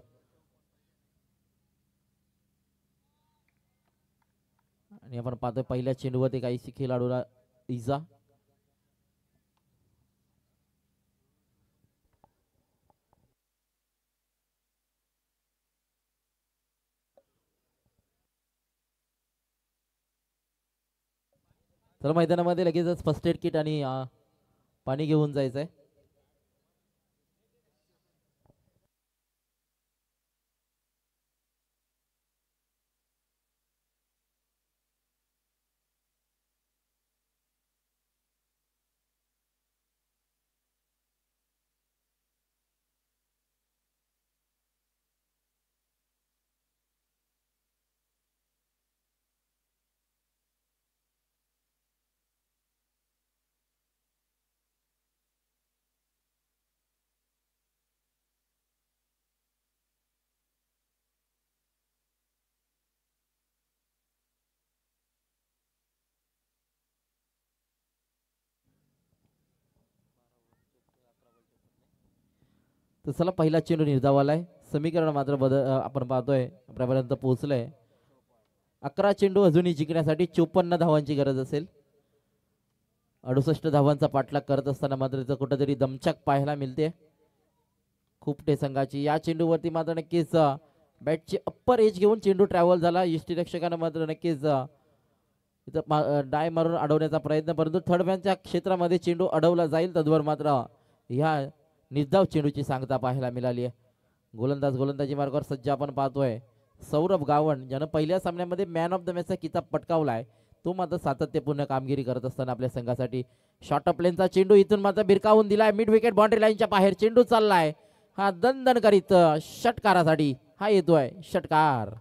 आणि आपण पाहतोय पहिल्या चेंडूवरती काही खेळाडूला इजा. तर मैदानामध्ये लगेचच फर्स्ट एड किट आणि पाणी घेऊन जायचंय. तर चला पहिला चेंडू निर्धावालाय. समीकरण मात्र आपण पाहतोय आपल्यापर्यंत पोहोचलंय. 11 चेंडू अजूनही जिंकण्यासाठी 54 धावांची गरज असेल. 68 धावांचा पाठलाग करत असताना मात्र इथं कुठेतरी दमछाक पाहायला मिळते खुपटे संघाची. या चेंडूवरती मात्र नक्कीच बॅटची अप्पर एज घेऊन चेंडू ट्रॅव्हल झाला. यष्टीरक्षकानं मात्र नक्कीच इथं डाय मारून अडवण्याचा प्रयत्न, परंतु थर्ड मॅनच्या क्षेत्रामध्ये चेंडू अडवला जाईल. तद्वर मात्र ह्या निर्धाव चेंडूची सांगता पाहायला मिळाली आहे. गोलंदाजी मार्गावर सज्ज आपण पाहतोय सौरभ गावण ज्यानं पहिल्या सामन्यामध्ये मॅन ऑफ द मॅचचा किताब पटकावलाय. तो मात्र सातत्यपूर्ण कामगिरी करत असताना आपल्या संघासाठी शॉर्ट ऑफ लेनचा चेंडू इथून मात्र भिरकावून दिलाय. मिड विकेट बाउंड्री लाईनच्या बाहेर चेंडू चाललाय. हा दणदण करीत षटकारासाठी हा येतोय षटकार.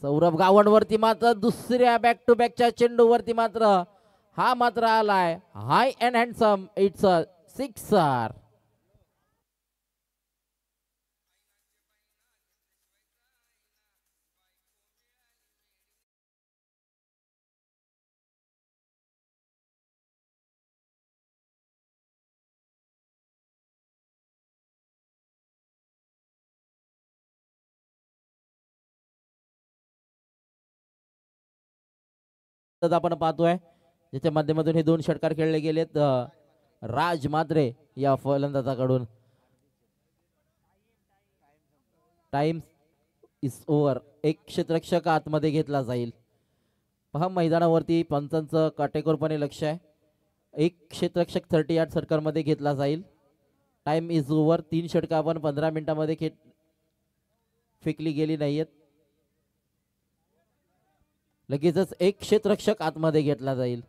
सौरभ गावणवरती मात्र दुसऱ्या बॅक टू बॅकच्या चेंडूवरती मात्र हा मात्र आलाय high and handsome. It's a sixer. आपण पाहतोय ज्याच्या माध्यमातून हे 2 षटकार खेळले गेलेत राज मात्रे या फलंदाजाकडून. Time is over. एक क्षेत्ररक्षक आतमध्ये घेतला जाईल. पहा मैदानावरती पंचांचं काटेकोरपणे लक्ष आहे. एक क्षेत्ररक्षक 30 यार्ड सर्कलमध्ये घेतला जाईल. Time is over. 3 षटकं आपण 15 मिनिटांमध्ये फेकली गेली नाहीयेत. लगेचच एक क्षेत्ररक्षक आतमध्ये घेतला जाईल.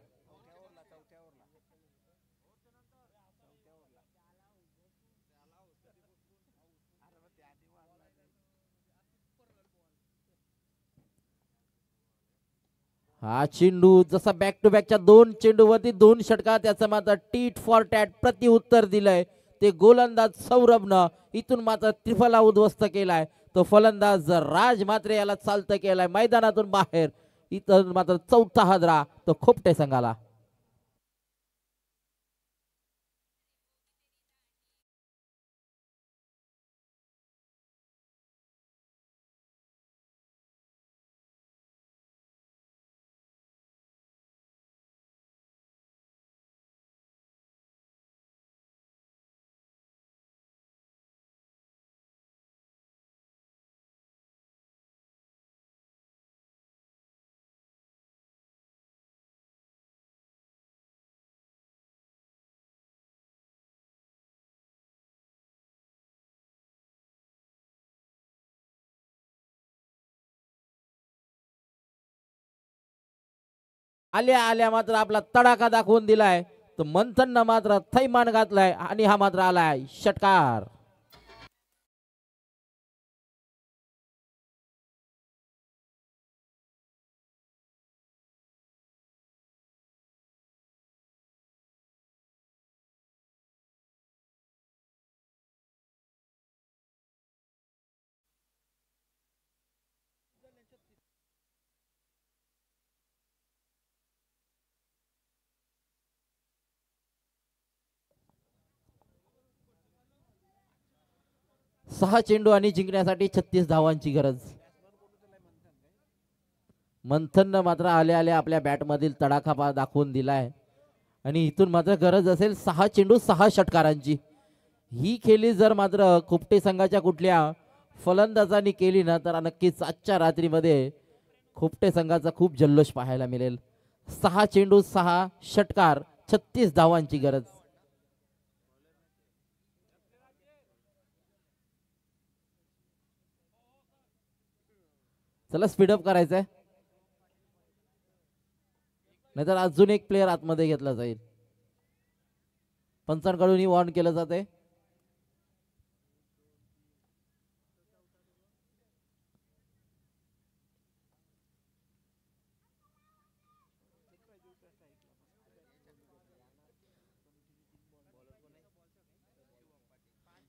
हा चेंडू जसा बॅक टू बॅकच्या 2 चेंडूवरती 2 षटका, त्याचं मात्र टीट फॉर टॅट प्रति उत्तर दिलंय ते गोलंदाज सौरभनं. इथून मात्र त्रिफला उद्ध्वस्त केलाय तो फलंदाज राज मात्रे याला चालतं केलाय मैदानातून बाहेर. इथं मात्र 4था हादरा तो खोपटे संघाला. आल्या आल्या मात्र आपला तडाखा दाखवून दिलाय तो मंथननं मात्र थैमान घातलाय आणि हा मात्र आलाय षटकार. सहा चेंडू आणि जिंकण्यासाठी 36 धावांची गरज. मंथननं मात्र आल्या आल्या आपल्या बॅट मधील तडाखा दाखवून दिलाय आणि इथून मात्र गरज असेल 6 चेंडू 6 षटकारांची. ही खेळी जर मात्र खोपटे संघाच्या कुठल्या फलंदाजांनी केली ना तर नक्कीच आजच्या रात्रीमध्ये खोपटे संघाचा खूप जल्लोष पाहायला मिळेल. 6 चेंडू 6 षटकार 36 धावांची गरज. चला स्पीडअप करायचंय नाहीतर अजून एक प्लेयर आतमध्ये घेतला जाईल. पंचांकडून वॉर्न केलं जाते.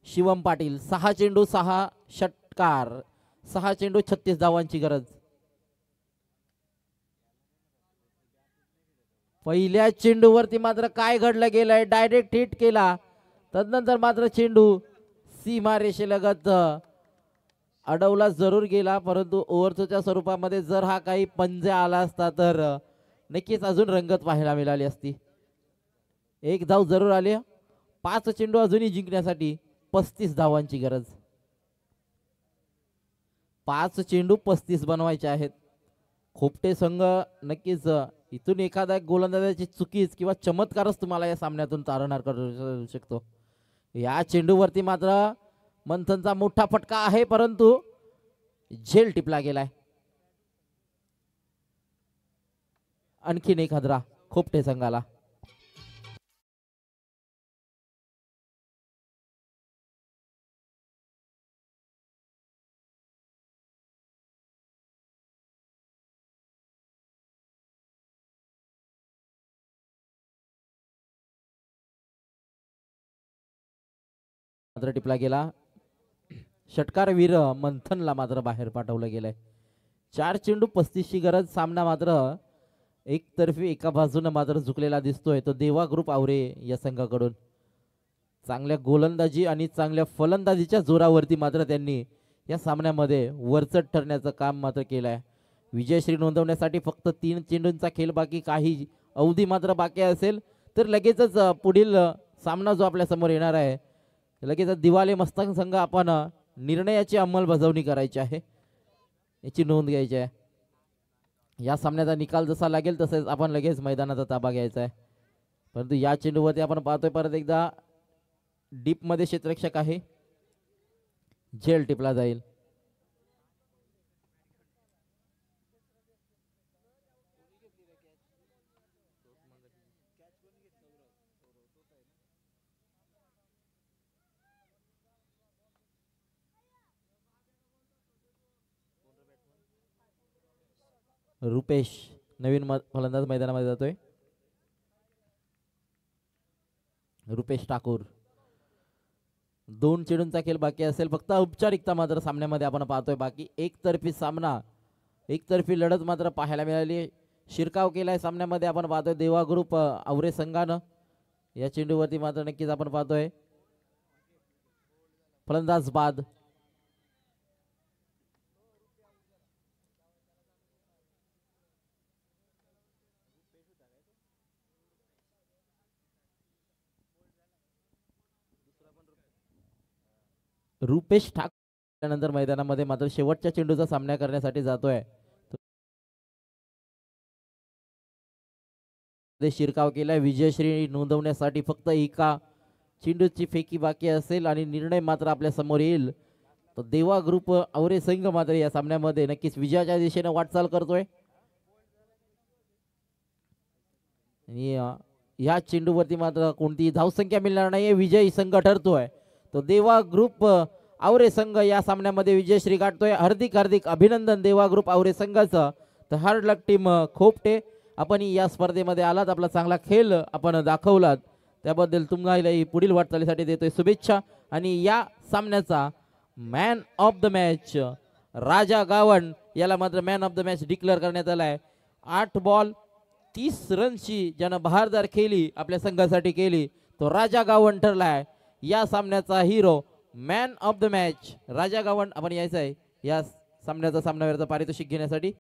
शिवम पाटील 6 चेंडू 6 षटकार 6 चेंडू 36 धावांची गरज. पहिल्या चेंडूवरती मात्र काय घडलं गेलंय, डायरेक्ट हिट केला. तदनंतर मात्र चेंडू सीमा रेषेलगत अडवला जरूर गेला, परंतु ओव्हरच्या स्वरूपामध्ये जर हा काही पंजा आला असता तर नक्कीच अजून रंगत पाहायला मिळाली असती. एक धाव जरूर आली. 5 चेंडू अजूनही जिंकण्यासाठी 35 धावांची गरज. 5 चेंडू 35 बनवायचे आहेत. खोपटे संघ नक्कीच इथून एखादा गोलंदाजाची चुकीच किंवा चमत्कारच तुम्हाला या सामन्यातून तारणार करू शकतो. या चेंडूवरती मात्र मंथनचा मोठा फटका आहे, परंतु झेल टिपला गेलाय. आणखीन एक हादरा खोपटे संघाला. मात्र टिपला गेला. षटकारवीर मंथनला मात्र बाहेर पाठवलं गेलंय. 4 चेंडू 35 ची गरज. सामना मात्र एकतर्फी एका बाजूने मात्र झुकलेला दिसतोय तो देवा ग्रुप आवरे या संघाकडून. चांगल्या गोलंदाजी आणि चांगल्या फलंदाजीच्या जोरावरती मात्र त्यांनी या सामन्यामध्ये वरचढ ठरण्याचं काम मात्र केलंय. विजयश्री नोंदवण्यासाठी फक्त 3 चेंडूंचा खेळ बाकी. काही अवधी मात्र बाकी असेल तर लगेचच पुढील सामना जो आपल्या समोर येणार आहे लगेचच दिवाले मस्तक संघ आपण निर्णयाची अंमलबजावणी करायची आहे याची नोंद घ्यायची आहे. या सामन्याचा निकाल जसा लागेल तसेच आपण लगेच मैदानाचा ताबा घ्यायचा आहे. परंतु या चेंडूवरती आपण पाहतोय परत एकदा डीप मध्ये क्षेत्ररक्षक आहे, झेल टिपला जाईल. रुपेश नवीन फलंदाज मैदानामध्ये जातोय. रुपेश ठाकूर. 2 चेंडूंचा खेळ बाकी असेल, फक्त औपचारिकता मात्र सामन्यामध्ये आपण पाहतोय. बाकी एकतर्फी सामना, एकतर्फी लढत मात्र पाहायला मिळाली. शिरकाव केलाय सामन्यामध्ये आपण पाहतोय देवा ग्रुप आवरे संघानं. या चेंडूवरती मात्र नक्कीच आपण पाहतोय फलंदाज बाद. रुपेश ठाकूर नंतर मैदानामध्ये मात्र शेवटच्या चेंडूचा सामना करण्यासाठी जातोय. शिरकाव केलाय. विजयश्री नोंदवण्यासाठी फक्त एका चेंडूची फेकी बाकी असेल आणि निर्णय मात्र आपल्या समोर येईल. तर देवा ग्रुप आवरे संघ मात्र या सामन्यामध्ये नक्कीच विजयाच्या दिशेने वाटचाल करतोय. आणि या चेंडूवरती मात्र कोणतीही धावसंख्या मिळणार नाहीये, विजयी संघ ठरतोय. तो देवा ग्रुप आवरे संघ या सामन्यामध्ये विजयश्री गाठतोय. हार्दिक हार्दिक अभिनंदन देवा ग्रुप आवरे संघाचं. तर हार्ड लक टीम खोपटे, आपण या स्पर्धेमध्ये आलात, आपला चांगला खेळ आपण दाखवलात, त्याबद्दल तुम्हालाही पुढील वाटचालीसाठी देतोय शुभेच्छा. आणि या सामन्याचा man of the match Raja Gawan याला मात्र man of the match declare करण्यात आलाय. 8 बॉल 30 रनची ज्यानं बहारदार खेळी आपल्या संघासाठी केली तो राजा गावण ठरलाय या सामन्याचा हिरो. Man of the match Raja Gavan आपण यायचं आहे या सामन्याचा सामनावीरचा पारितोषिक घेण्यासाठी.